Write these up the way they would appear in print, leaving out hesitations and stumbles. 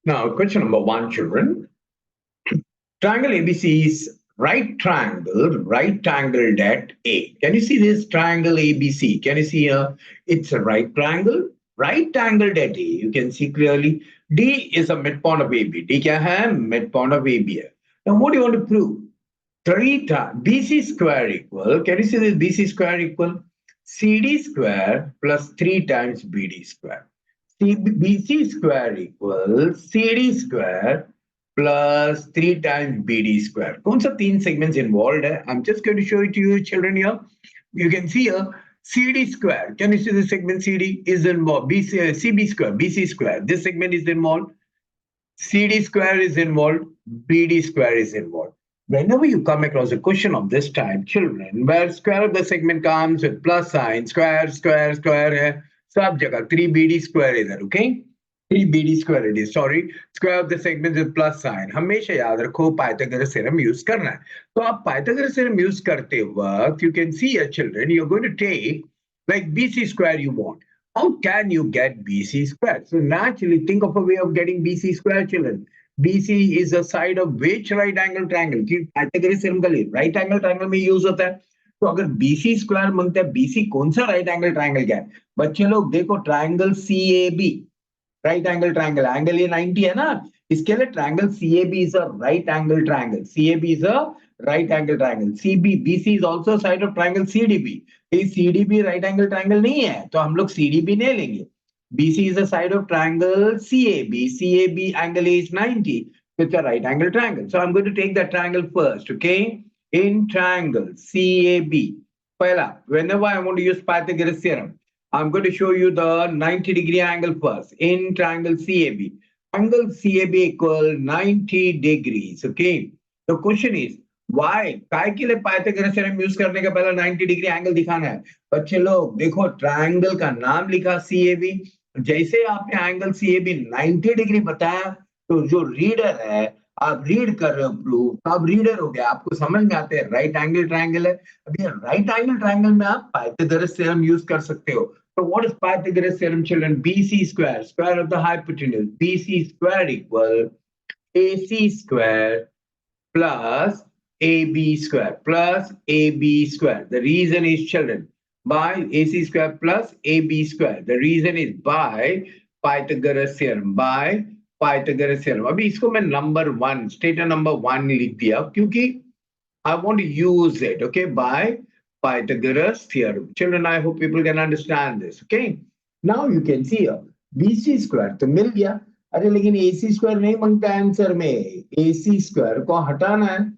Now, question number one, children. Triangle ABC is right angled at A. Can you see this triangle ABC? Can you see here? It's a right angled at A. You can see clearly. D is a midpoint of AB. D क्या है? Midpoint of AB है. Now, what do you want to prove? Three times BC square equal. Can you see this BC square equal? CD square plus 3 times BD square. BC square equals CD square plus 3 times BD square. कौन सा तीन segments involved है? I'm just going to show it to you, children here. You can see here CD square. Can you see the segment CD is involved? CB square, BC square. This segment is involved. CD square is involved. BD square is involved. Whenever you come across a question of this type, children, where square of the segment comes with plus sign, square, है, सब जगह 3BD square इधर, okay? 3BD square it is, sorry. Square of the segment with plus sign. हमेशा याद रखो Pythagoras theorem use करना है. तो आप Pythagoras theorem use करते वक्त, you can see here, children, you're going to take like BC square you want. How can you get BC square? So naturally, think of a way of getting BC square, children. BC is the side of which right angle triangle? कि Pythagoras theorem का लिए right angle triangle में use होता है. तो अगर BC square मांगता है, BC कौन सा right angle triangle क्या है? बच्चे लोग देखो triangle CAB, right angle triangle, angle ये 90 है ना, इसके लिए triangle CAB is a right angle triangle. CAB is a right angle triangle. BC is also side of triangle CDB. ये CDB right angle triangle नहीं है, तो हम लोग CDB नहीं लेंगे. BC is the side of triangle CAB. CAB angle is 90. It's a right angle triangle. So I'm going to take that triangle first, okay? In triangle CAB. Pehla, whenever I want to use Pythagoras theorem, I'm going to show you the 90-degree angle first. In triangle CAB. Angle CAB equal 90 degrees, okay? The question is, why? काय के लिए Pythagoras theorem use करने का पहला 90 degree angle दिखाना है? बच्चे लोग देखो ट्रायंगल का नाम लिखा CAB, जैसे आपने एंगल CAB 90 डिग्री बताया तो जो रीडर है, आप रीड कर रहे हो प्रूफ, आप रीडर हो गया, आपको समझ में आते हैं राइट एंगल ट्रायंगल है. अभी राइट एंगल ट्रायंगल में आप Pythagoras theorem यूज कर सकते हो. So what is Pythagoras theorem, children? BC square, square of the hypotenuse, BC square equal AC square plus AB square plus AB square. The reason is, children, by AC square plus AB square. The reason is by Pythagoras theorem. By Pythagoras theorem. अभी इसको मैं number one, statement number one लिख दिया क्योंकि I want to use it, okay, by Pythagoras theorem. Children, I hope people can understand this, okay? Now you can see here, BC square तो मिल गया. अरे लेकिन AC square नहीं मांगता answer में. AC square को हटाना है,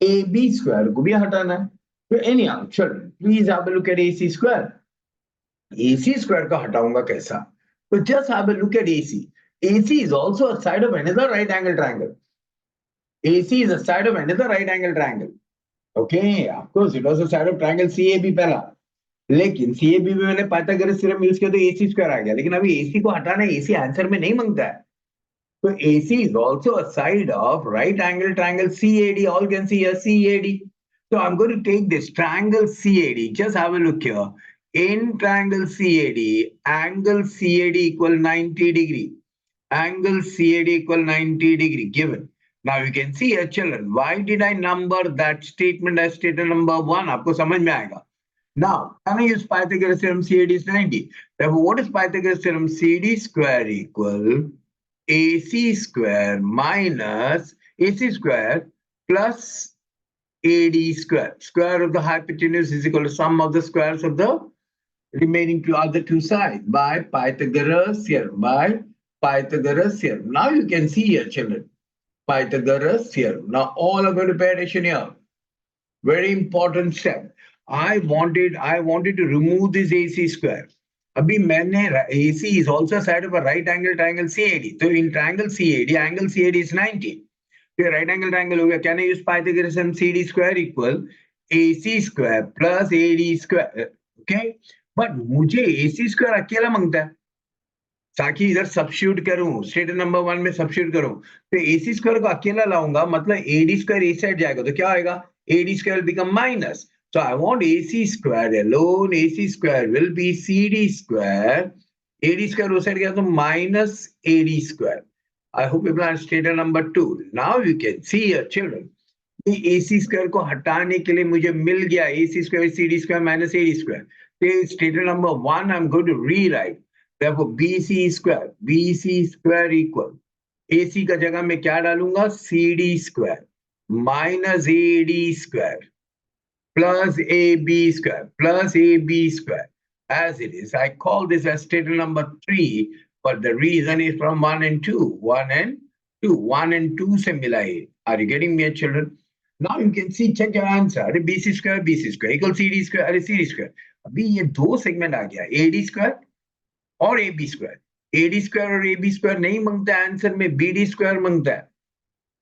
AB square को भी हटाना है. तो anyhow, children, please have a look at AC square. AC square को हटाऊंगा कैसा? तो just have a look at AC. AC is also a side of another right angle triangle. AC is a side of another right angle triangle. Okay, of course, it was a side of triangle CAB पहला. लेकिन CAB में मैंने Pythagoras theorem use किया तो AC square आ गया. लेकिन अभी AC को हटाना है, AC आंसर में नहीं मांगता है. So AC is also a side of right angle triangle CAD. All can see here CAD. So I'm going to take this triangle CAD. Just have a look here. In triangle CAD, angle CAD equal 90 degree. Angle CAD equal 90 degree given. Now you can see here, children, why did I number that statement as statement number one? आपको समझ में आएगा. Now, can I use Pythagoras theorem? CAD is 90. Therefore, what is Pythagoras theorem? CD square equal AC square minus AC square plus AD square. Square of the hypotenuse is equal to sum of the squares of the remaining other two sides by Pythagoras theorem. By Pythagoras theorem. Now you can see here, children, Pythagoras theorem. Now all are going to pay attention here. Very important step. I wanted to remove this AC square. अभी मैंने AC is also side of a right angle triangle CAD. So in triangle CAD, angle CAD is 90. So right angle triangle हो गया. Can I use Pythagoras and CD square equal AC square plus AD square? Okay. But मुझे AC square अकेला मांगता है. ताकि इधर substitute करूं, statement number one में सब्स्टिट्यूट करूं, तो AC स्क्वायर को अकेला लाऊंगा, मतलब AD स्क्वायर इस साइड जाएगा तो क्या आएगा? AD square will become minus. So I want AC square alone. AC square will be CD square. AD square उस साइड गया तो minus AD square. I hope you plan statement number 2. Now you can see here, children, AC square को हटाने के लिए मुझे मिल गया AC square CD square minus AD square. So statement number 1 I'm going to rewrite. Therefore BC square equal AC का जगह में क्या डालूंगा CD square minus AD square plus AB square as it is. I call this as statement number 3, but the reason is from 1 and 2. 1 and 2 se mila hai. Are you getting me, children? Now you can see, check your answer. BC square equals CD square, CD square. अभी ये दो segment आ गया, AD square और AB square. AD square और AB square नहीं मांगता है answer में, BD square मांगता है.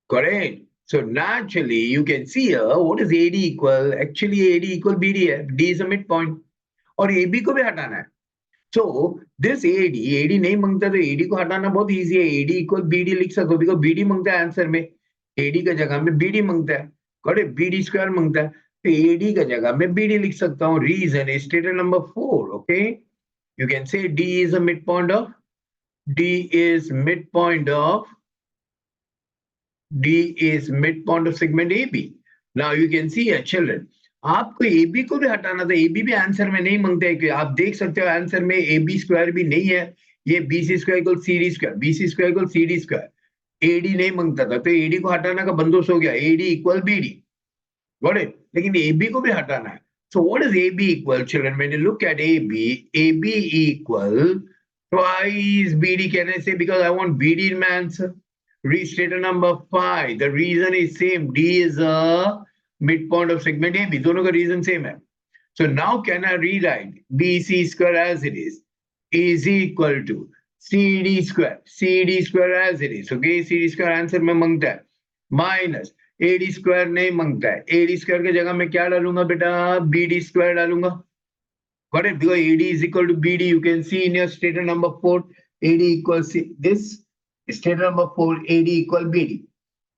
Correct. So naturally, you can see here, what is AD equal? Actually, AD equal BD है. D is a midpoint. और AB को भी हटाना है. So this AD नहीं मांगता तो AD को हटाना बहुत easy है. AD equal BD लिख सको, because BD मांगता है आंसर में. AD का जगह में BD मांगता है. Correct. BD square मांगता है. तो AD का जगह में BD लिख सकता हूँ. Reason is statement number 4. Okay. You can say D is midpoint of segment AB. Now you can see here, children, आपको AB को भी हटाना था. AB भी आंसर में नहीं मांगते हैं, आप देख सकते हो आंसर में AB स्क्वायर भी नहीं है. ये BC square equal CD square, BC square equal CD square. AD नहीं मांगता था, तो AD को हटाना का बंदोबस्त हो गया. AD equal BD. Got it? लेकिन AB को भी हटाना है. So what is AB equal, children? When you look at AB equal twice BD. Can I say, because I want BD in my answer? Restatement number 5. The reason is same. D is a midpoint of segment AB. दोनों का reason same है. So now can I rewrite BC square as it is equal to CD square as it is. Okay, CD square answer में मांगता है. Minus AD square नहीं मांगता है. AD square के जगह में क्या डालूंगा बेटा? BD square डालूंगा. Got it? Because AD is equal to BD. You can see in your statement number 4, AD equals this. Statement number 4, AD equal BD.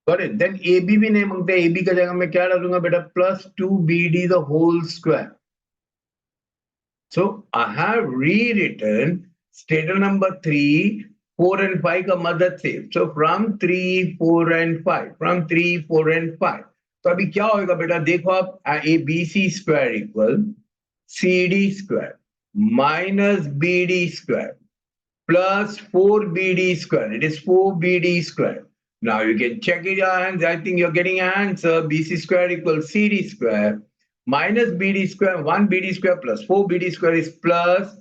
Got it? Then AB भी नहीं मांगता है. AB का जगह में क्या डालूंगा बेटा? Plus 2BD the whole square. So I have rewritten statement number 3, 4 and 5 का मदद से. So from 3, 4 and 5. From 3, 4 and 5. तो अभी क्या होगा बेटा? देखो आप, ABC square equal CD square minus BD square plus 4BD square. It is 4BD square. Now you can check it out. I think you're getting an answer. BC square equals CD square minus BD square. 1BD square plus 4BD square is plus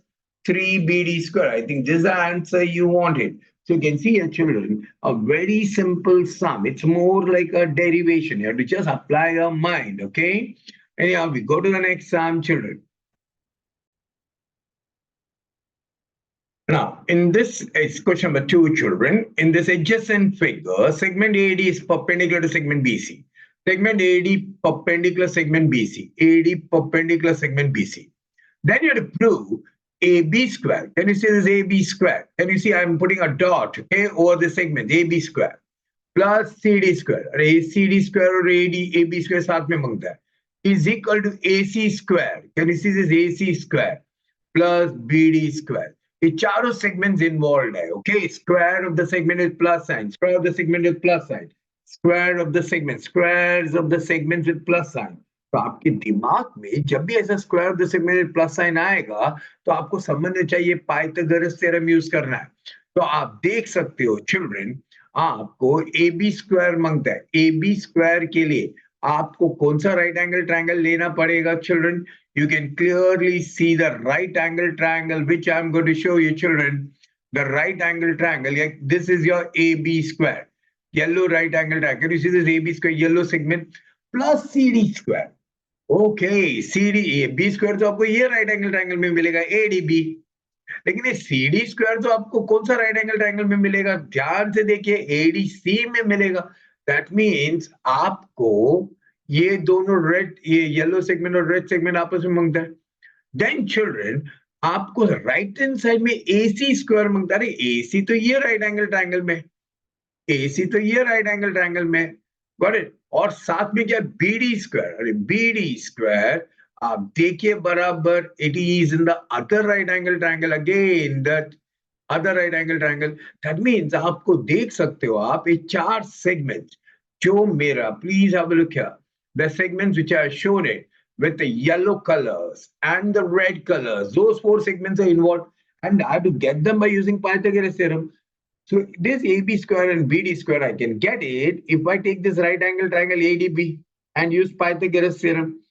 3BD square. I think this is the answer you wanted. So you can see here, children, a very simple sum. It's more like a derivation. You have to just apply your mind, okay? Anyhow, we go to the next sum, children. Now, in this is question number 2, children. In this adjacent figure, segment AD is perpendicular to segment BC. Segment AD perpendicular segment BC. AD perpendicular segment BC. Then you have to prove AB square. Can you see this AB square? Can you see I'm putting a dot, okay, over the segment AB square plus CD square. CD square or AB square साथ में मांगता है, is equal to AC square. Can you see this AC square plus BD square? ये चारों segments involved है, okay? Square of the segment is plus sign. Square of the segment is plus sign. Square of the segment. Squares of the segments with plus sign. तो आपके दिमाग में जब भी ऐसा स्क्वायर ऑफ द सेगमेंट में plus sign आएगा तो आपको समझना चाहिए पाइथागोरस थ्योरम यूज करना है. तो आप देख सकते हो चिल्ड्रन, आपको AB स्क्वायर मांगता है. AB स्क्वायर के लिए आपको कौन सा राइट एंगल ट्रायंगल लेना पड़ेगा children? You can clearly see the right angle triangle, which I'm going to show you, children. The right angle triangle. This is your AB square. Yellow right angle triangle. Can you see this AB square, yellow segment, plus CD square. Okay, CD AB square तो आपको ये right angle triangle में मिलेगा ADB. लेकिन ये CD square तो आपको कौन सा right angle triangle में मिलेगा? ध्यान से देखिए, ADC में मिलेगा. That means आपको ये दोनों रेड, ये येलो सेगमेंट और रेड सेगमेंट आपस में मांगता है. देन चिल्ड्रन आपको राइट हैंड साइड में AC स्क्वायर मांगता है. AC तो ये राइट एंगल ट्रायंगल में, AC तो ये राइट एंगल ट्रायंगल में. Got it? और साथ में क्या? BD square. अरे BD स्क्वायर आप देखिए बराबर, it is in the other right angle triangle again. That other right angle triangle. That means आपको देख सकते हो आप ये चार segments जो मेरा, please have a look here. The segments which are shown it with the yellow colors and the red colors, those four segments are involved, and I have to get them by using Pythagoras theorem. So this AB square and BD square, I can get it if I take this right angle triangle ADB and use Pythagoras theorem.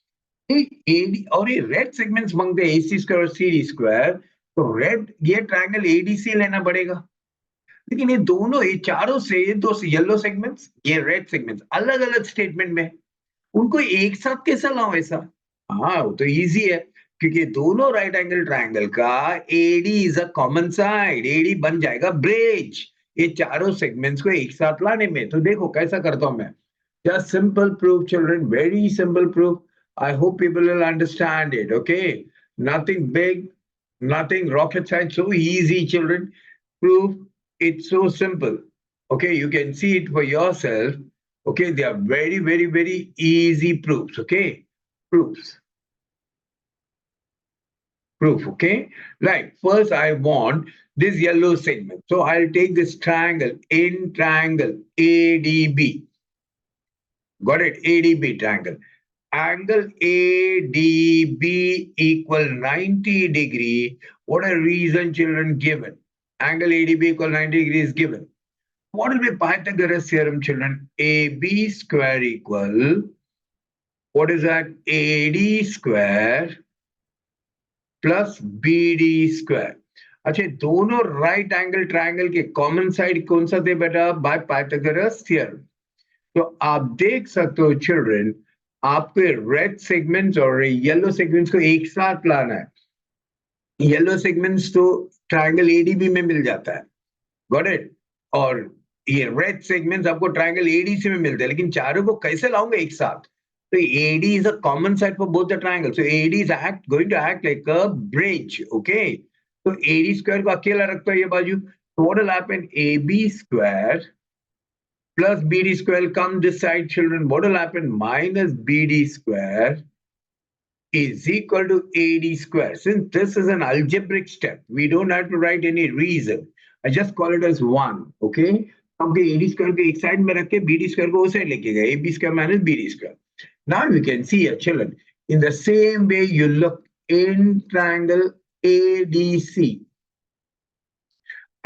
AD और ये red segments मांगते हैं AC square और CD square, तो red ये triangle ADC लेना पड़ेगा। लेकिन ये दोनों, ये चारों से ये दो येलो सेगमेंट्स, ये रेड सेगमेंट्स अलग अलग स्टेटमेंट में, उनको एक साथ कैसा लाऊं ऐसा? हाँ, वो तो इजी है, क्योंकि दोनों राइट एंगल ट्रायंगल का AD is a common side, AD बन जाएगा ब्रिज ये चारों सेगमेंट्स को एक साथ लाने में। तो देखो कैसा करता हूं मैं, just simple proof children, very simple proof. I hope people will understand it. Okay, nothing big, nothing rocket science, so easy children. Proof, it's so simple. Okay, you can see it for yourself. Okay, they are very, very, very easy proofs. Okay, proofs. Proof. Okay, like first I want this yellow segment, so I'll take this triangle in triangle ADB. Got it? ADB triangle. Angle ADB equal 90 degree. What a reason children given. Angle ADB equal 90 degrees given. What will be Pythagoras theorem children? AB square equal, what is that? AD square plus BD square. अच्छा, दोनों right angle triangle के common side कौन सा थे बेटा? By Pythagoras theorem. तो आप देख सकते हो चिल्ड्रन, आपको रेड सेगमेंट्स और येलो सेगमेंट्स को एक साथ लाना है। येलो सेगमेंट्स तो ट्रायंगल एडीबी में मिल जाता है, गॉट इट? और ये रेड सेगमेंट्स आपको ट्रायंगल एडीसी में मिलते हैं, लेकिन चारों को कैसे लाऊंगा एक साथ? तो AD is a common side for both the triangle, so AD is going to act like a bridge. Okay, तो एडी स्क्वायर को अकेला रखता है ये बाजू, तो what will happen? AB square plus BD square will come this side, children. What will happen? Minus BD square is equal to AD square. Since this is an algebraic step, we don't have to write any reason. I just call it as 1. Okay? अब AD square को एक side में रख के BD square को उस side लेके गए, AB square minus BD square. Now you can see here, children, in the same way you look in triangle ADC.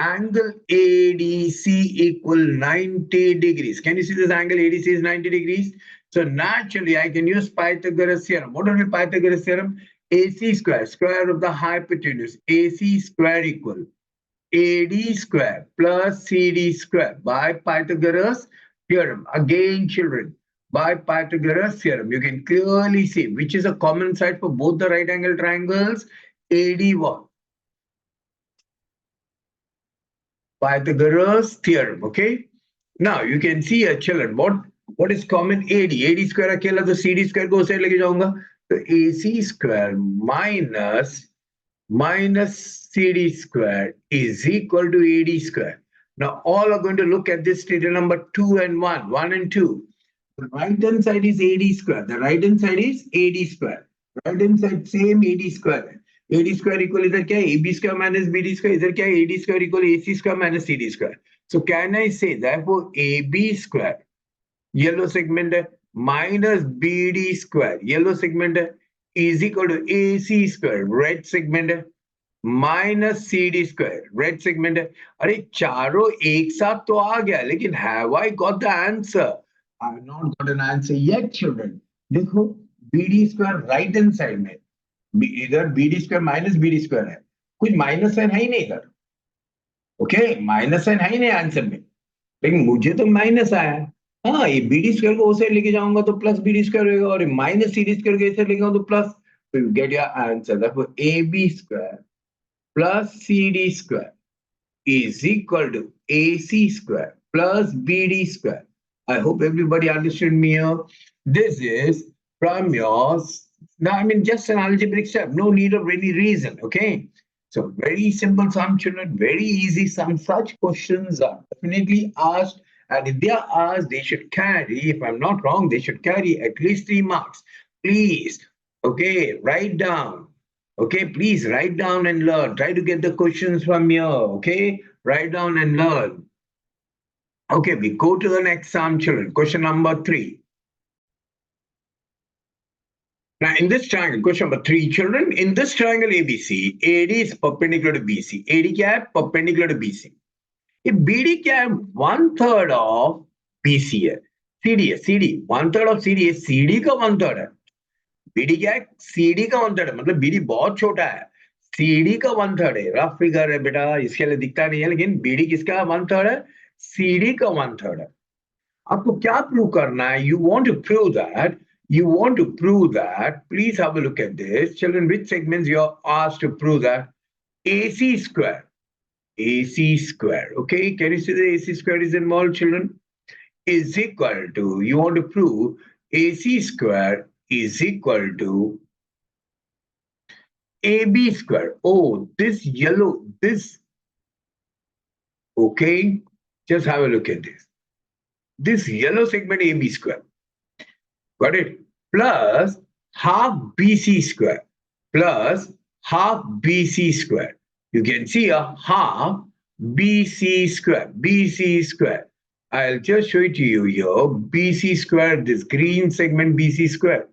Angle ADC equal 90 degrees. Can you see this angle ADC is 90 degrees? So naturally, I can use Pythagoras theorem. What is Pythagoras theorem? AC square, square root of the hypotenuse, AC square equal AD square plus CD square by Pythagoras theorem. Again, children, by Pythagoras theorem, you can clearly see which is a common side for both the right angle triangles. AD what? Pythagoras theorem. Okay, now you can see here children, what is common? AD square अकेला, तो CD square को उस side लेके जाऊंगा, तो AC square minus CD square is equal to AD square. Now all are going to look at this statement number 2 and 1 and 2. The right hand side is AD square, the right hand side is AD square, right hand side same AD square. AD square equal इधर क्या है? AB square minus BD square, इधर क्या है? AD square equal AC square minus CD square. So can I say therefore AB square, yellow segment है, minus BD square, yellow segment है, is equal to AC square, red segment है, minus CD square, red segment है। अरे चारों एक साथ तो आ गया, लेकिन have I got the answer? I have not got an answer yet, children. देखो BD square right hand side में, इधर BD square minus BD square है, कुछ माइनस साइन है ही नहीं इधर। ओके, माइनस साइन है ही नहीं आंसर में, लेकिन मुझे तो माइनस आया। हाँ, ये BD स्क्वायर को उस साइड लेके जाऊंगा तो प्लस BD स्क्वायर होगा, और माइनस CD स्क्वायर को इस साइड लेके जाऊंगा तो प्लस, तो you get your answer. Therefore AB square plus CD square is equal to AC square plus BD square. I hope everybody understood me here. This is from yours. Now, I mean, just an algebraic step, no need of any reason, okay? So very simple sum, children, very easy sum. Such questions are definitely asked, and if they are asked, they should carry, if I'm not wrong, they should carry at least 3 marks. Please, okay, write down Okay, please write down and learn. Try to get the questions from here. Okay, write down and learn. Okay, we go to the next sum, children. Question number 3. Now, in this triangle, question number 3, children, in this triangle ABC, AD is perpendicular to BC. AD क्या है? Perpendicular to BC. If BD क्या है? 1/3 of BC है. CD है, CD. 1/3 of CD है. CD का 1/3 है. BD क्या है? CD का 1/3 है. मतलब BD बहुत छोटा है. CD का 1/3 है. रफ फिगर है बेटा, इसके लिए दिखता नहीं है, लेकिन BD किसका 1/3 है? CD का 1/3 है. आपको क्या प्रूव करना है? You want to prove that, please have a look at this. Children, which segments you are asked to prove that? AC square. AC square. Okay, can you see the AC square is involved, children? Is equal to, you want to prove AC square is equal to AB square. Oh, this yellow, this. Okay, just have a look at this. This yellow segment AB square. Got it? Plus half BC square. Plus half BC square. You can see a half BC square. BC square. I'll just show it to you here. BC square, this green segment BC square.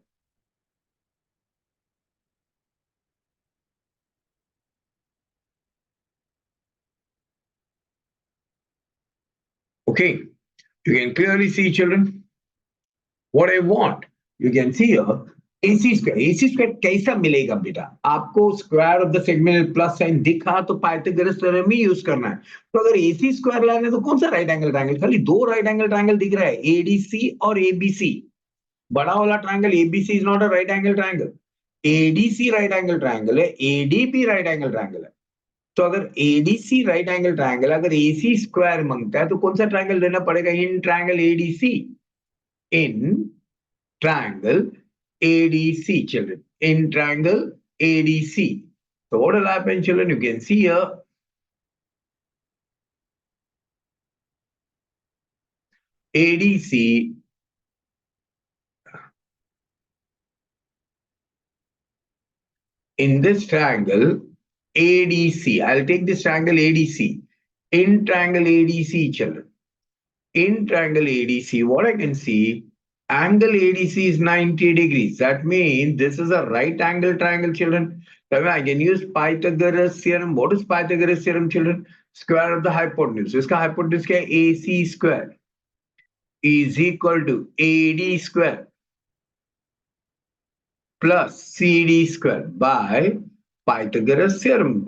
Okay, you can clearly see, children, what I want. You can see here AC square. AC square कैसा मिलेगा बेटा? आपको square of the segment plus sign दिखा तो Pythagoras theorem ही use करना है. तो अगर AC स्क्वायर लाने तो कौन सा राइट एंगल ट्रायंगल? खाली 2 राइट एंगल ट्रायंगल दिख रहा है, ADC और ABC. बड़ा वाला triangle ABC is not a right angle triangle. ADC right angle triangle है, ADB राइट एंगल ट्रायंगल है. तो अगर ADC राइट एंगल ट्रायंगल, अगर AC स्क्वायर मांगता है तो कौन सा ट्रायंगल लेना पड़ेगा? In triangle ADC. In triangle ADC, children. In triangle ADC. So what will happen, children? You can see here ADC in this triangle ADC. I'll take this triangle ADC. In triangle ADC, children. In triangle ADC, what I can see, angle ADC is 90 degrees. That means this is a right angle triangle, children. So I can use Pythagoras theorem. What is Pythagoras theorem, children? Square of the hypotenuse. So इसका hypotenuse क्या है? AC square is equal to AD square plus CD square by Pythagoras theorem.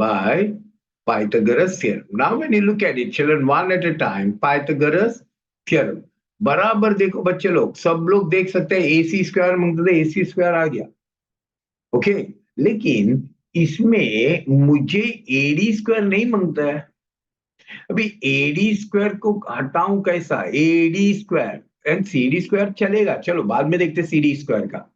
Pythagoras theorem. Now when you look at it, children, one at a time, Pythagoras theorem. बराबर देखो बच्चे लोग, सब लोग देख सकते हैं AC स्क्वायर मांगते थे, AC स्क्वायर आ गया. ओके, लेकिन इसमें मुझे AD स्क्वायर नहीं मांगता है. अभी AD स्क्वायर को हटाऊं कैसा? AD square and CD square चलेगा, चलो बाद में देखते CD स्क्वायर का.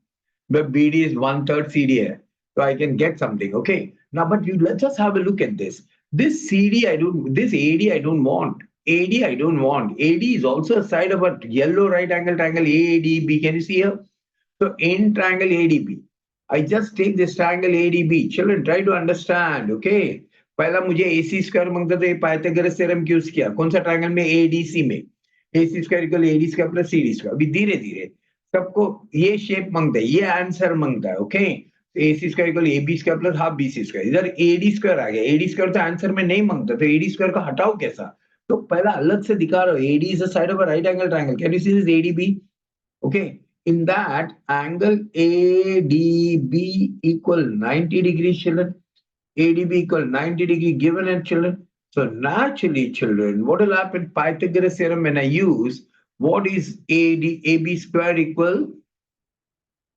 But BD is 1/3 CD है, so I can get something. Okay, now but let's just have a look at this. This CD I don't, this AD I don't want. AD I don't want. AD is also a side of a yellow right angle triangle ADB. Can you see here? So in triangle ADB, I just take this triangle ADB. Children, try to understand. Okay. पहला मुझे AC square मांगता था, Pythagoras theorem use किया. कौन सा triangle में? ADC में. AC square equal AD square plus CD square. अभी धीरे धीरे सबको ये शेप मांगता है, ये आंसर मांगता है. Okay, AC square equal AB square plus half BC square. इधर AD स्क्वायर आ गया. AD स्क्वायर तो आंसर में नहीं मांगता, तो AD स्क्वायर को हटाओ कैसा? तो पहला अलग से दिखा रहा हूं. AD is a side of a right angle triangle. Can you see this ADB? Okay, in that angle ADB equal 90 degrees, children. ADB equal 90 degree given it, children. So naturally, children, what will happen? Pythagoras theorem, when I use, what is AB square equal?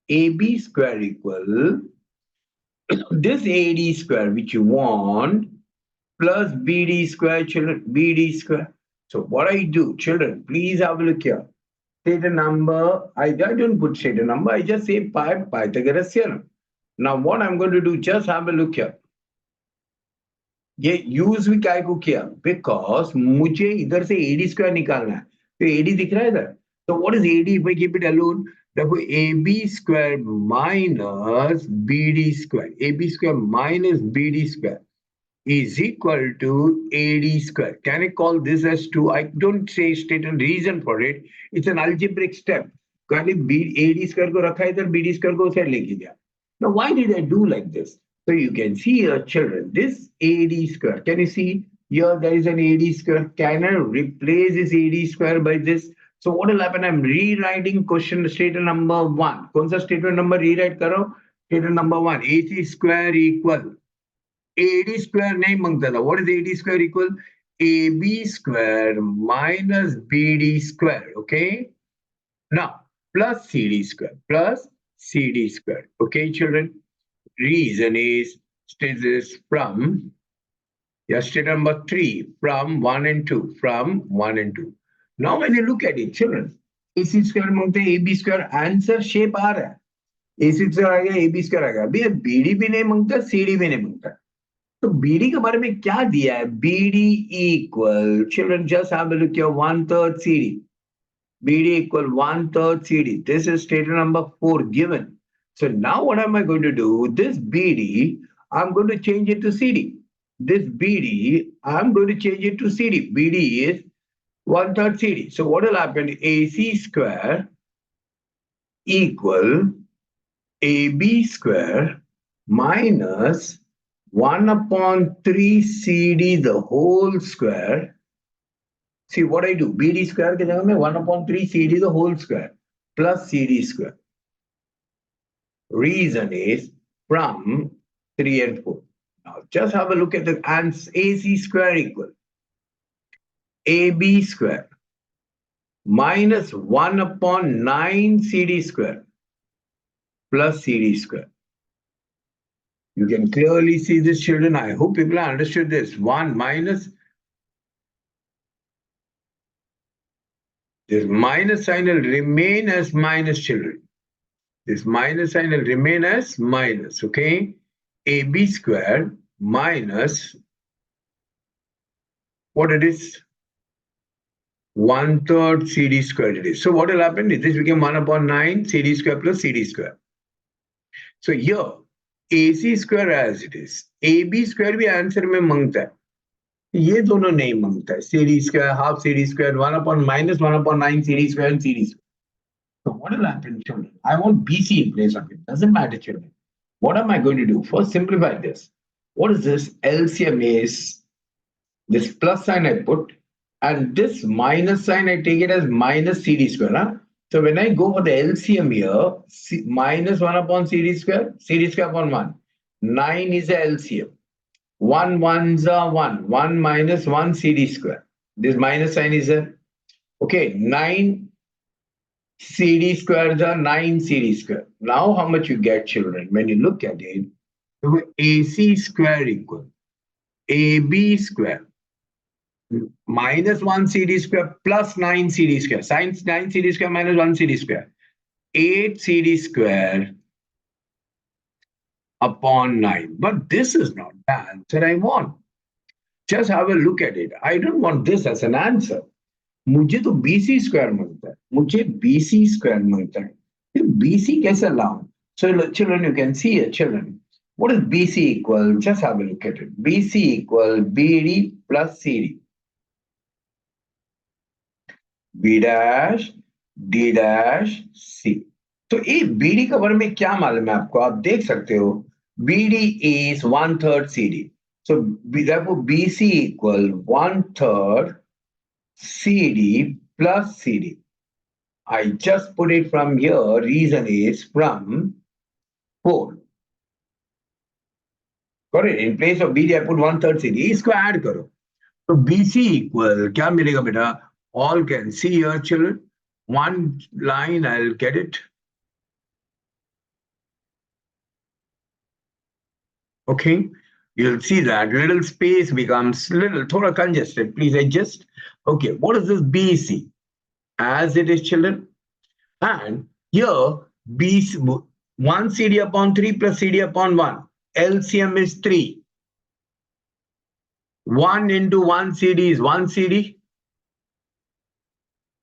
AB square equal this AD square which you want plus BD square, children, BD square. So what I do, children, please have a look here. State a number. I don't put state a number. I just say Pythagoras theorem. Now what I'm going to do, just have a look here. ये use भी काय को किया? Because मुझे इधर से AD square निकालना है. तो AD दिख रहा है इधर. तो what is AD? If I keep it alone, Therefore, AB square minus BD square, AB square minus BD square is equal to AD square. Can I call this as 2? I don't say state a reason for it. It's an algebraic step. AD square को रखा इधर, BD square को उधर लेके गया. Now, why did I do like this? So you can see here, children, this AD square. Can you see here there is an AD square? Can I replace this AD square by this? So what will happen? I'm rewriting question statement number 1. कौन सा statement number rewrite करो? Statement number 1. AC square equal AD square नहीं मांगता था. What is AD square equal? AB square minus BD square. Okay. Now plus CD square plus CD square. Okay, children. Reason is stages from state number 3 from 1 and 2 from 1 and 2. Now when you look at it, children, AC square मांगते हैं, AB square answer shape आ रहा है. AC square आ गया, AB square आ गया. अभी BD भी नहीं मांगता, CD भी नहीं मांगता. तो बीडी के बारे में क्या दिया है? BD equal, children just have a look here, 1/3 CD. BD equal 1/3 CD. This is statement number 4 given. So now what am I going to do? This BD, I'm going to change it to CD. This BD, I'm going to change it to CD. BD is 1/3 CD. So what will happen? AC square equal AB square minus 1/3 CD the whole square. See what I do? BD square के जगह में 1/3 CD the whole square plus CD square. Reason is from 3 and 4. Now just have a look at the answer. AC square equal AB square minus 1/9 CD square plus CD square. You can clearly see this, children. I hope people have understood this. 1 minus, this minus sign will remain as minus, children. This minus sign will remain as minus, okay? AB square minus, what it is? 1/3 CD square it is. So what will happen? This became 1/9 CD square plus CD square. So here, AC square as it is. AB square भी answer में मांगता है. ये दोनों नहीं मांगता है. CD square, half CD square, 1/9 CD square and CD square. So what will happen, children? I want BC in place of it. Doesn't matter, children. What am I going to do? First, simplify this. What is this? LCM is this plus sign I put, and this minus sign I take it as minus CD square. Huh? So when I go for the LCM here, minus 1/CD square upon 1. 9 is the LCM. 1 1s are 1. 1 minus 1 CD square. This minus sign is there. Okay, 9 CD squares are 9 CD square. Now how much you get, children? When you look at it, AC square equal AB square minus 1 CD square plus 9 CD square. Since 9 CD square minus 1 CD square. 8 CD square upon 9. But this is not the answer I want. Just have a look at it. I don't want this as an answer. मुझे तो BC square मांगता है. मुझे BC square मांगता है. BC कैसे लाऊं? So children, you can see it, children. What is BC equal? Just have a look at it. BC equal BD plus CD. B dash D dash C. तो ये BD के बारे में क्या मालूम है आपको? आप देख सकते हो. BD is 1/3 CD. So therefore BC equal 1/3 CD plus CD. I just put it from here. Reason is from 4. Got it? In place of BD, I put 1/3 CD. इसको add करो. So BC equal क्या मिलेगा बेटा? All can see here, children. One line, I'll get it. Okay, you'll see that little space becomes little, thoda congested. Please adjust. Okay, what is this BC? As it is, children. And here, BC, 1 CD upon 3 plus CD upon 1. LCM is 3. 1 into 1 CD is 1 CD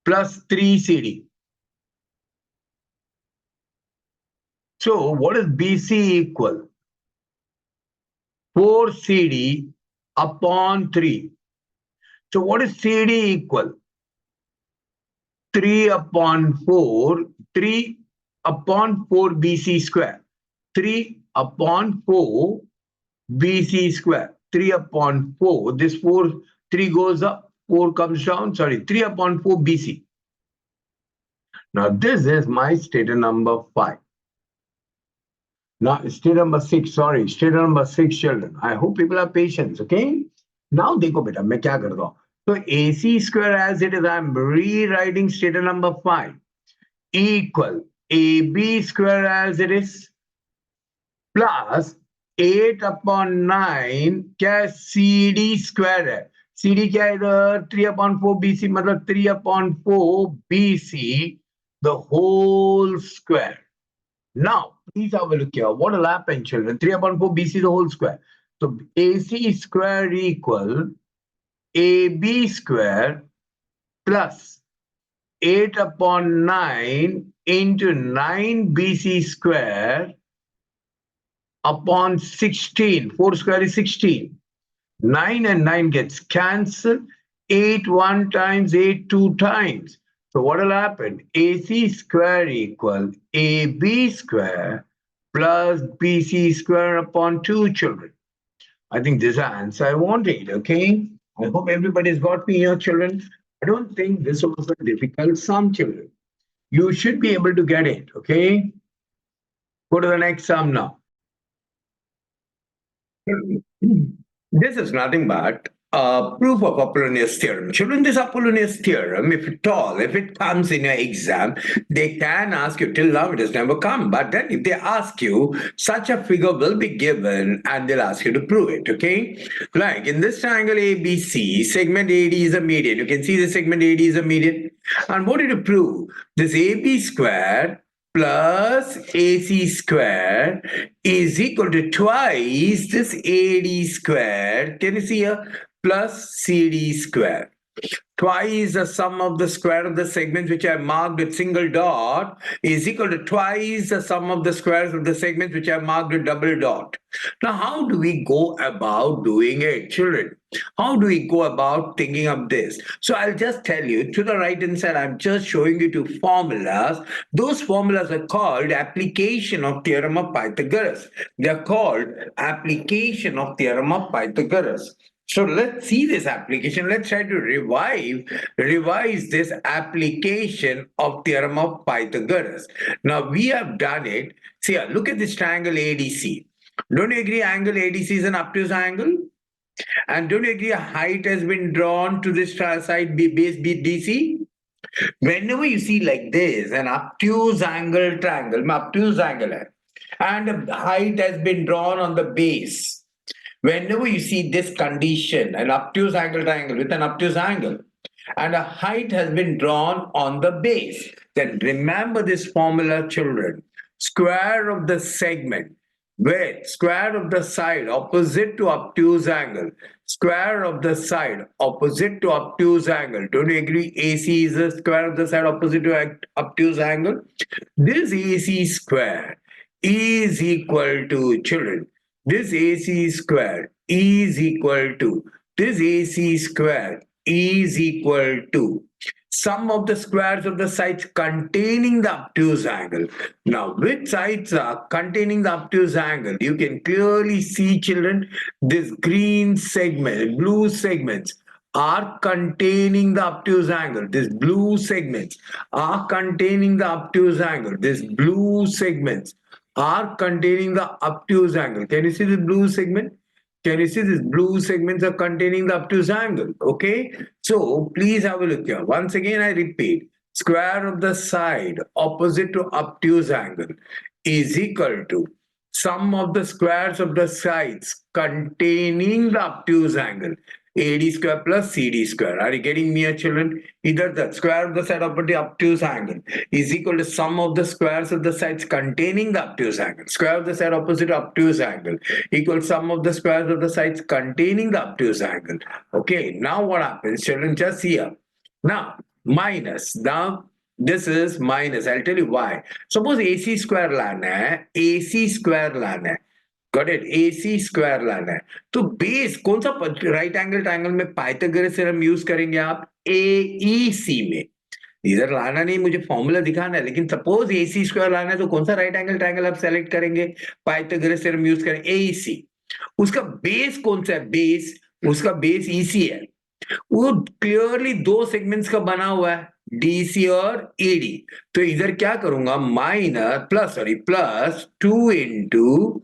plus 3 CD. So what is BC equal? 4CD upon 3. So what is CD equal? 3 upon 4, 3 upon 4 BC square. 3 upon 4 BC square. 3 upon 4. This 4, 3 goes up, 4 comes down. Sorry, 3 upon 4 BC. Now this is my statement number 5. Now, statement number 6, sorry, statement number 6, children. I hope people have patience, okay? Now, देखो बेटा, मैं क्या करता हूँ? So, AC square as it is, I'm rewriting statement number 5 equal AB square as it is plus 8 upon 9 क्या है? CD square है. CD क्या है इधर? 3 upon 4 BC मतलब 3 upon 4 BC the whole square. Now, please have a look here. What will happen, children? 3 upon 4 BC the whole square. So AC square equal AB square plus 8 upon 9 into 9 BC square upon 16. 4 square is 16. 9 and 9 gets cancelled. 8 1 times, 8 2 times. So what will happen? AC square equal AB square plus BC square upon 2, children. I think this is the answer I wanted, okay? I hope everybody's got me here, children. I don't think this was a difficult sum, children. You should be able to get it, okay? Go to the next sum now. This is nothing but a proof of Apollonius theorem. Children, this Apollonius theorem, if at all, if it comes in your exam, they can ask you. Till now, it has never come. But then if they ask you, such a figure will be given and they'll ask you to prove it, okay? Like in this triangle ABC, segment AD is a median. You can see the segment AD is a median. And what did you prove? This AB square plus AC square is equal to twice this AD square. Can you see here? Plus CD square. Twice the sum of the square of the segments which I marked with single dot is equal to twice the sum of the squares of the segments which I marked with double dot. Now, how do we go about doing it, children? How do we go about thinking of this? So I'll just tell you, to the right hand side, I'm just showing you two formulas. Those formulas are called application of theorem of Pythagoras. They're called application of theorem of Pythagoras. So let's see this application. Let's try to revise this application of theorem of Pythagoras. Now we have done it. See, look at this triangle ADC. Don't you agree angle ADC is an obtuse angle? And don't you agree a height has been drawn to this side base BDC? Whenever you see like this, an obtuse angle triangle, obtuse angle hai, and the height has been drawn on the base. Whenever you see this condition, an obtuse angle triangle with an obtuse angle, and a height has been drawn on the base, then remember this formula, children. Square of the segment with square of the side opposite to obtuse angle. Square of the side opposite to obtuse angle. Don't you agree? AC is the square of the side opposite to obtuse angle. This AC square is equal to, children, this AC square is equal to, this AC square is equal to sum of the squares of the sides containing the obtuse angle. Now, which sides are containing the obtuse angle? You can clearly see, children, this green segment, blue segments are containing the obtuse angle. This blue segments are containing the obtuse angle. This blue segments are containing the obtuse angle. Can you see the blue segment? Can you see these blue segments are containing the obtuse angle? Okay. So please have a look here. Once again, I repeat, square of the side opposite to obtuse angle is equal to sum of the squares of the sides containing the obtuse angle. AD square plus CD square. Are you getting me, children? Either the square of the side of the obtuse angle is equal to sum of the squares of the sides containing the obtuse angle. Square of the side opposite to obtuse angle equals sum of the squares of the sides containing the obtuse angle. Okay, now what happens, children? Just here. Now, minus. Now, This is minus. I'll tell you why. Suppose AC square लाना है, AC square लाना है. Got it? AC square लाना है. तो base कौन सा right angle triangle में पाइथागोरस थ्योरम यूज करेंगे आप? AEC में. इधर लाना नहीं, मुझे फॉर्मूला दिखाना है, लेकिन सपोज AC स्क्वायर लाना है तो कौन सा राइट एंगल ट्रायंगल आप सेलेक्ट करेंगे? पाइथागोरस थ्योरम यूज करें, AEC. उसका बेस कौन सा है? बेस, उसका बेस EC है. वो क्लियरली दो सेगमेंट्स का बना हुआ है, DC और AD. तो इधर क्या करूंगा? प्लस 2 इंटू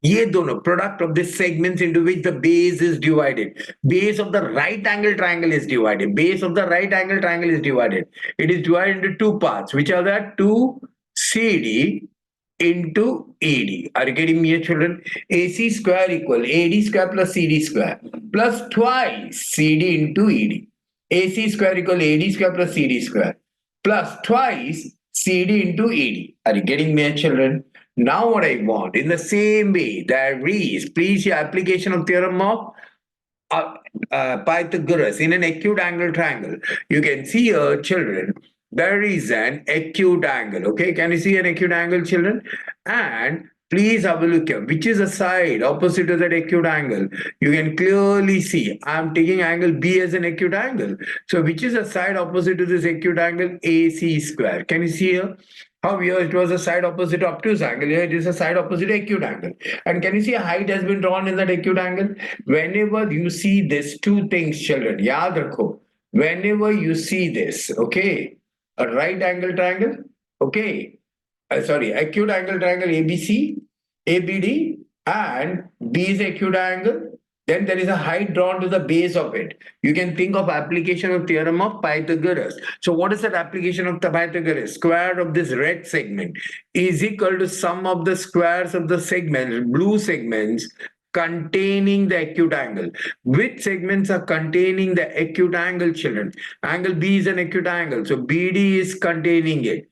ये दोनों product of this segments into which the base is divided. Base of the right angle triangle is divided. Base of the right angle triangle is divided. It is divided into two parts, which are that 2CD into AD. Are you getting me, children? AC square equal AD square plus CD square plus twice CD into ED. AC square equal AD square plus CD square plus twice CD into ED. Are you getting me, children? Now what I want, in the same way, there is, please, your application of theorem of Pythagoras in an acute angle triangle. You can see here, children, there is an acute angle. Okay, can you see an acute angle, children? And please have a look here. Which is a side opposite to that acute angle? You can clearly see I'm taking angle B as an acute angle. So which is a side opposite to this acute angle? AC square. Can you see here? How here it was a side opposite to obtuse angle. Here it is a side opposite to acute angle. And can you see a height has been drawn in that acute angle? Whenever you see these two things, children, yaad rakho. Whenever you see this, okay, a right angle triangle, okay, acute angle triangle ABC, ABD, and B is acute angle, then there is a height drawn to the base of it. You can think of application of theorem of Pythagoras. So what is that application of the Pythagoras? Square of this red segment is equal to sum of the squares of the segments, blue segments, containing the acute angle. Which segments are containing the acute angle, children? Angle B is an acute angle, so BD is containing it.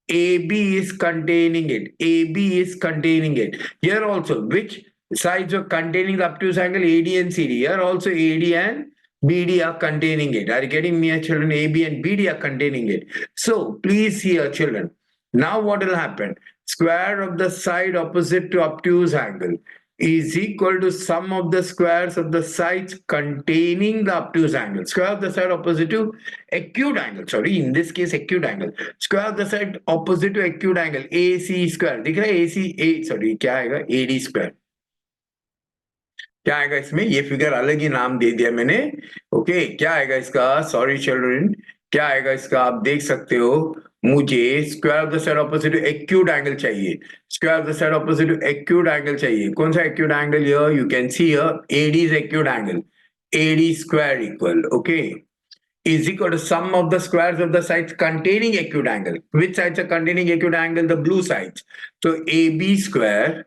AB is containing it. AB is containing it. Here also, which sides are containing the obtuse angle? AD and CD. Here also AD and BD are containing it. Are you getting me, children? AB and BD are containing it. So please here, children. Now what will happen? Square of the side opposite to obtuse angle is equal to sum of the squares of the sides containing the obtuse angle. Square of the side opposite to acute angle. Sorry, in this case acute angle. Square of the side opposite to acute angle. AC square. दिख रहा है AC sorry क्या आएगा? AD square. क्या आएगा इसमें? ये figure अलग ही नाम दे दिया मैंने. ओके, क्या आएगा इसका? सॉरी चिल्ड्रन, क्या आएगा इसका? आप देख सकते हो. मुझे square of the side opposite to acute angle चाहिए. Square of the side opposite to acute angle चाहिए. कौन सा acute angle? Here you can see here AD is acute angle. AD square equal, okay, is equal to sum of the squares of the sides containing acute angle. Which sides are containing acute angle? The blue sides. So AB square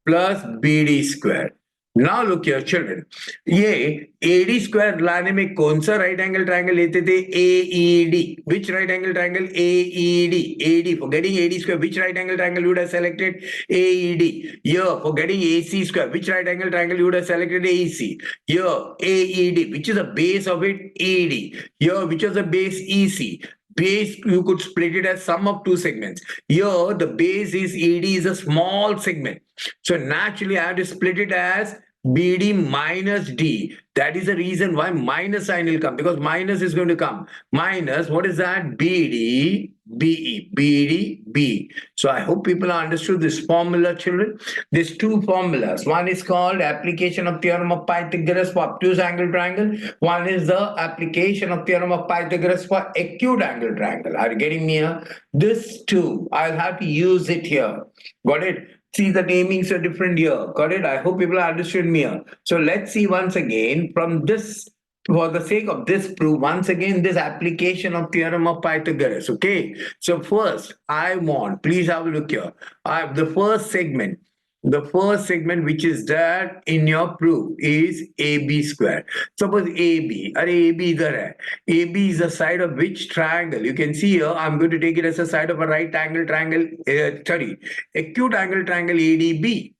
plus BD square. Now look here, children. ये AD square लाने में कौन सा right angle triangle लेते थे? AED. Which right angle triangle? AED. AD. For getting AD square, which right angle triangle you would have selected? AED. Here, for getting AC square, which right angle triangle you would have selected? AC. Here, AED. Which is the base of it? AD. Here, which is the base? EC. Base, you could split it as sum of two segments. Here, the base is AD is a small segment. So naturally, I have to split it as BD minus D. That is the reason why minus sign will come, because minus is going to come. Minus, what is that? BD, BE, BD, B. So I hope people have understood this formula, children. There's two formulas. One is called application of theorem of Pythagoras for obtuse angle triangle. One is the application of theorem of Pythagoras for acute angle triangle. Are you getting me here? This two, I'll have to use it here. Got it? See, the namings are different here. Got it? I hope people understood me here. So let's see once again from this, for the sake of this proof, once again, this application of theorem of Pythagoras. Okay. So first, I want, please have a look here. I have the first segment. The first segment which is there in your proof is AB square. Suppose AB, AB idhar hai. AB is the side of which triangle? You can see here, I'm going to take it as a side of a right angle triangle, acute angle triangle ADB.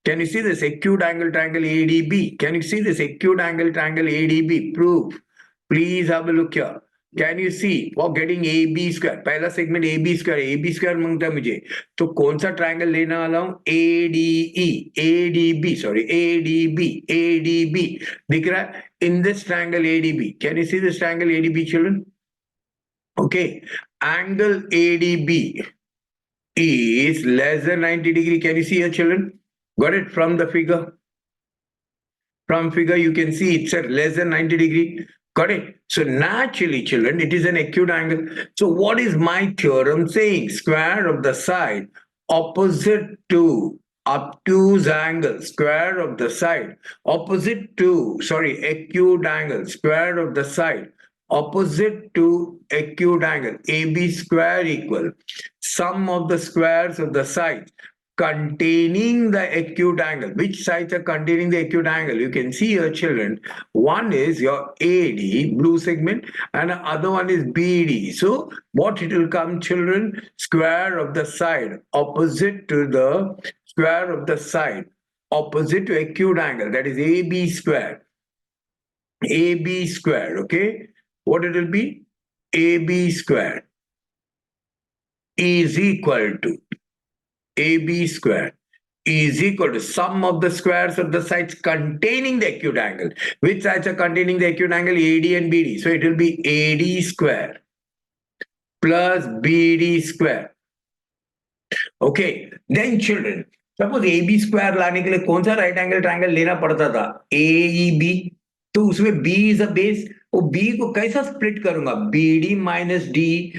Can you see this? Acute angle triangle ADB. Can you see this? Acute angle triangle ADB. Proof. Please have a look here. Can you see for getting AB square? पहला segment AB square मांगता है मुझे, तो कौन सा triangle लेने वाला हूँ? ADB दिख रहा है? In this triangle ADB, can you see this triangle ADB, children? Okay, angle ADB is less than 90 degree. Can you see here, children? Got it from the figure? From figure you can see it's at less than 90 degree. Got it? So naturally, children, it is an acute angle. So what is my theorem saying? Square of the side opposite to obtuse angle, square of the side opposite to, sorry, acute angle, square of the side opposite to acute angle, AB square equal sum of the squares of the sides containing the acute angle. Which sides are containing the acute angle? You can see here, children. One is your AD, blue segment, and the other one is BD. So what it will come, children? Square of the side opposite to the square of the side opposite to acute angle. That is AB square. AB square, okay? What it will be? AB square is equal to AB square is equal to sum of the squares of the sides containing the acute angle. Which sides are containing the acute angle? AD and BD. So it will be AD square plus BD square. Okay, then children, suppose AB square लाने के लिए कौन सा right angle triangle लेना पड़ता था? AEB. तो उसमें B इज अ बेस, वो B को कैसा स्प्लिट करूंगा? BD minus D,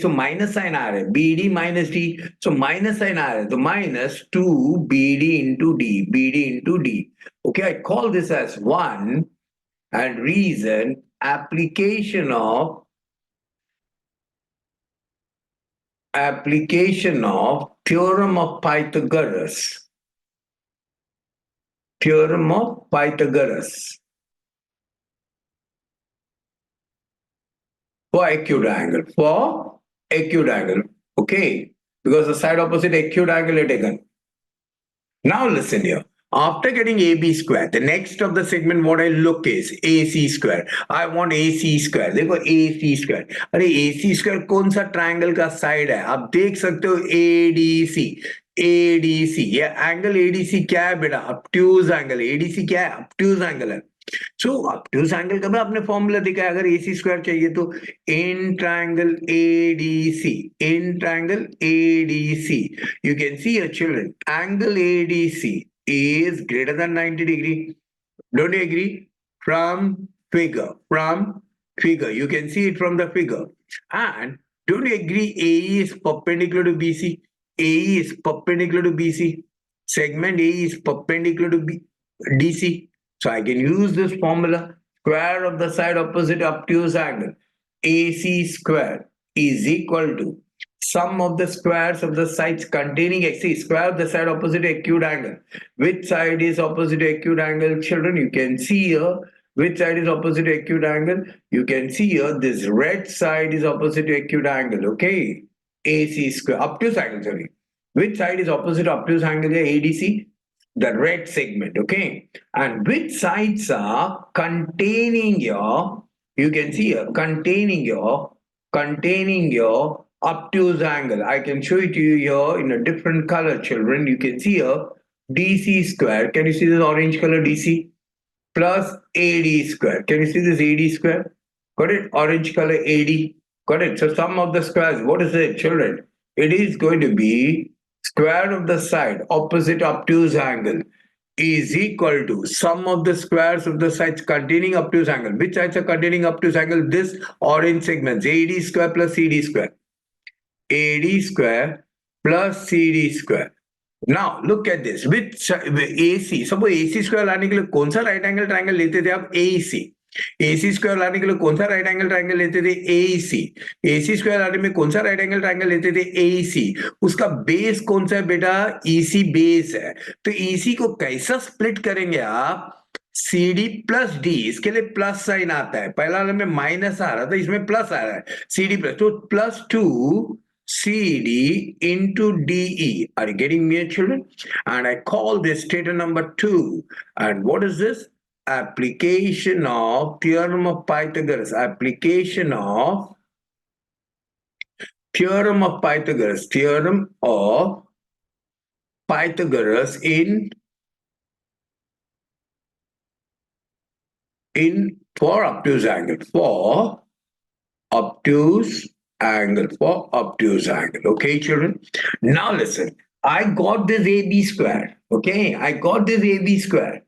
so minus sign आ रहा है, BD minus D, so minus sign आ रहा है, तो minus 2BD into D. Okay, I call this as 1 and reason application of theorem of Pythagoras. Theorem of Pythagoras for acute angle. Okay, because the side opposite acute angle is taken. Now listen here. After getting AB square, the next of the segment what I look is AC square. I want AC square. देखो AC square. अरे AC square कौन सा triangle का side है? आप देख सकते हो ADC. ये एंगल ADC क्या है बेटा? obtuse angle. ADC क्या है? obtuse angle है. So obtuse angle का मैं आपने फॉर्मूला देखा है. अगर AC square चाहिए तो in triangle ADC, you can see here, children, angle ADC is greater than 90 degree. Don't you agree? From figure, you can see it from the figure. And don't you agree AE is perpendicular to BC? Segment AE is perpendicular to DC. So I can use this formula. Square of the side opposite obtuse angle, AC square, is equal to sum of the squares of the sides containing X. Square of the side opposite acute angle. Which side is opposite acute angle, children? You can see here. Which side is opposite acute angle? You can see here this red side is opposite acute angle. Okay, AC square, obtuse angle, sorry. Which side is opposite obtuse angle? ADC, the red segment. Okay, and which sides are containing your, you can see here, containing your obtuse angle. I can show it to you here in a different color, children. You can see here DC square. Can you see this orange color? DC plus AD square. Can you see this AD square? Got it? Orange color AD. Got it? So sum of the squares, what is it, children? It is going to be square of the side opposite obtuse angle is equal to sum of the squares of the sides containing obtuse angle. Which sides are containing obtuse angle? This orange segments, AD square plus CD square. AD square plus CD square. Now look at this. Which AC, suppose AC square लाने के लिए कौन सा right angle triangle लेते थे आप? AEC. AC square लाने के लिए कौन सा राइट एंगल ट्रायंगल लेते थे? AEC. AC स्क्वायर लाने में कौन सा राइट एंगल ट्रायंगल लेते थे? AEC. उसका बेस कौन सा है बेटा? EC बेस है. तो EC को कैसा स्प्लिट करेंगे आप? CD plus D. इसके लिए प्लस साइन आता है. पहला वाले में माइनस आ रहा था, इसमें प्लस आ रहा है. CD प्लस, तो plus 2 CD into DE. Are you getting me, children? And I call this stator number 2. And what is this? application of theorem of Pythagoras, application of theorem of Pythagoras, theorem of Pythagoras in for obtuse angle, for obtuse angle. Okay, children. Now listen. I got this AB square. Okay, I got this AB square.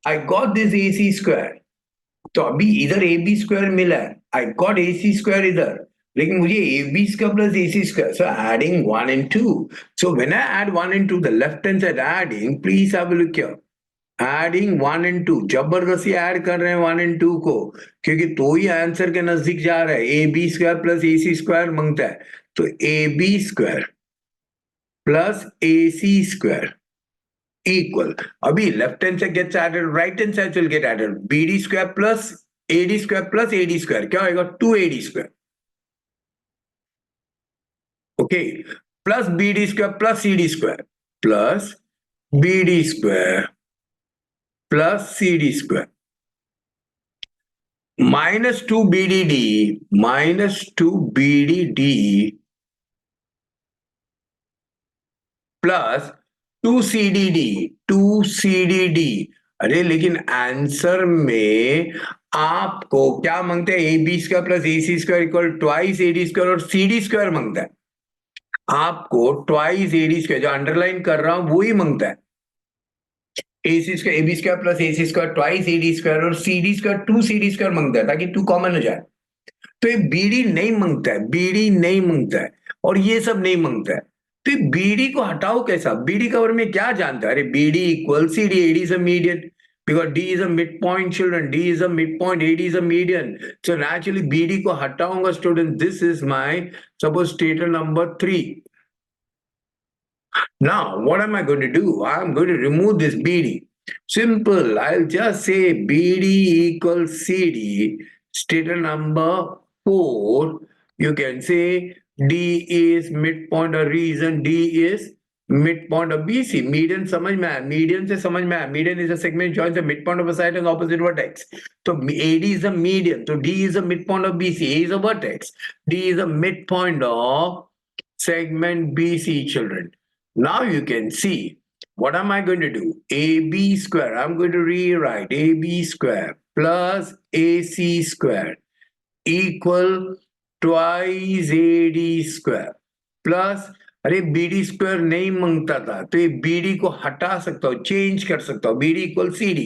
I got this AC square. तो अभी इधर ए B square मिला है I got a C square इधर लेकिन मुझे A B square plus A C square so adding 1 and 2 so when I add 1 and 2 the left hand side adding please have a look here adding 1 and 2 जबरदस्ती add कर रहे हैं 1 and 2 को क्योंकि तो ही आंसर के नजदीक जा रहा है A B square plus A C square मांगता है तो A B square plus A C square equal. Abhi left hand side gets added, right hand side will get added. BD square plus AD square plus AD square. क्या होगा 2AD square. Okay. Plus BD square plus CD square. Plus BD square plus CD square. Minus 2 BDD minus 2 BDD plus 2CDD अरे लेकिन answer में आपको क्या मांगते हैं A B square plus A C square equal twice A D square और C D square मांगता है आपको ट्वाइस ए डी स्क्वायर जो अंडरलाइन कर रहा हूं वो ही मांगता है A C square A B square plus A C square twice A D square और C D square 2CD square मांगता है ताकि 2 कॉमन हो जाए तो ये बीडी नहीं मांगता है बीडी नहीं मांगता है और ये सब नहीं मांगता है तो बीडी को हटाओ कैसा बीडी कवर में क्या जानता है अरे BD equal C D AD is a median because D is a mid point children D is a mid point AD is a median so naturally BD को हटाऊंगा student this is my suppose statement number 3 now what am I going to do I'm going to remove this BD simple I'll just say BD equals CD statement number 4 you can say D is midpoint or reason D is midpoint of BC median समझ में आया median से समझ में आया median is a segment joins the midpoint of a side and opposite vertex तो AD is a median तो D is a midpoint of BC A is a vertex D is a midpoint of segment BC children now you can see what am I going to do AB square I'm going to rewrite AB square plus AC square equal twice AD square plus अरे BD square नहीं मांगता था तो ये BD को हटा सकता हूँ चेंज कर सकता हूँ BD इक्वल CD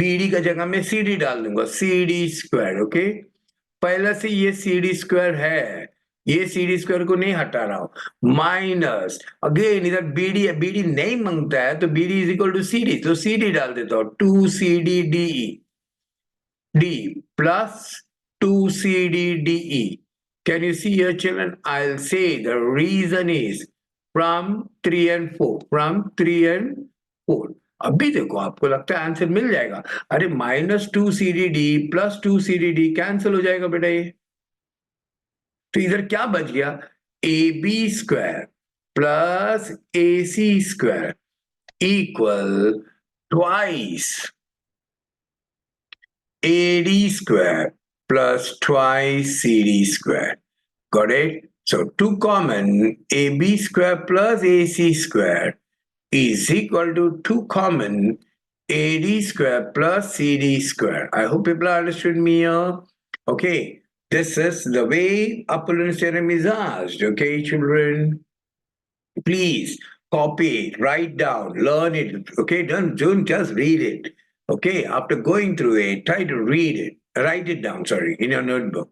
BD का जगह में CD डाल दूंगा CD स्क्वायर ओके पहले से ये CD स्क्वायर है ये CD स्क्वायर को नहीं हटा रहा हूं माइनस अगेन इधर BD नहीं मांगता है तो BD is equal to CD तो CD डाल देता हूं 2CDDE D plus 2CDDE. Can you see here, children? I'll say the reason is from 3 and 4. From 3 and 4. अभी देखो आपको लगता है आंसर मिल जाएगा अरे minus 2CDD plus 2CDD cancel हो जाएगा बेटा ये तो इधर क्या बच गया AB square plus AC square equal twice AD square plus twice CD square. Got it? So 2 common AB square plus AC square is equal to 2 common AD square plus CD square. I hope people understood me here. Okay, this is the way Apollonius theorem is asked. Okay, children, please copy it, write down, learn it. Okay, don't just read it. Okay, after going through it, try to read it, write it down, sorry, in your notebook.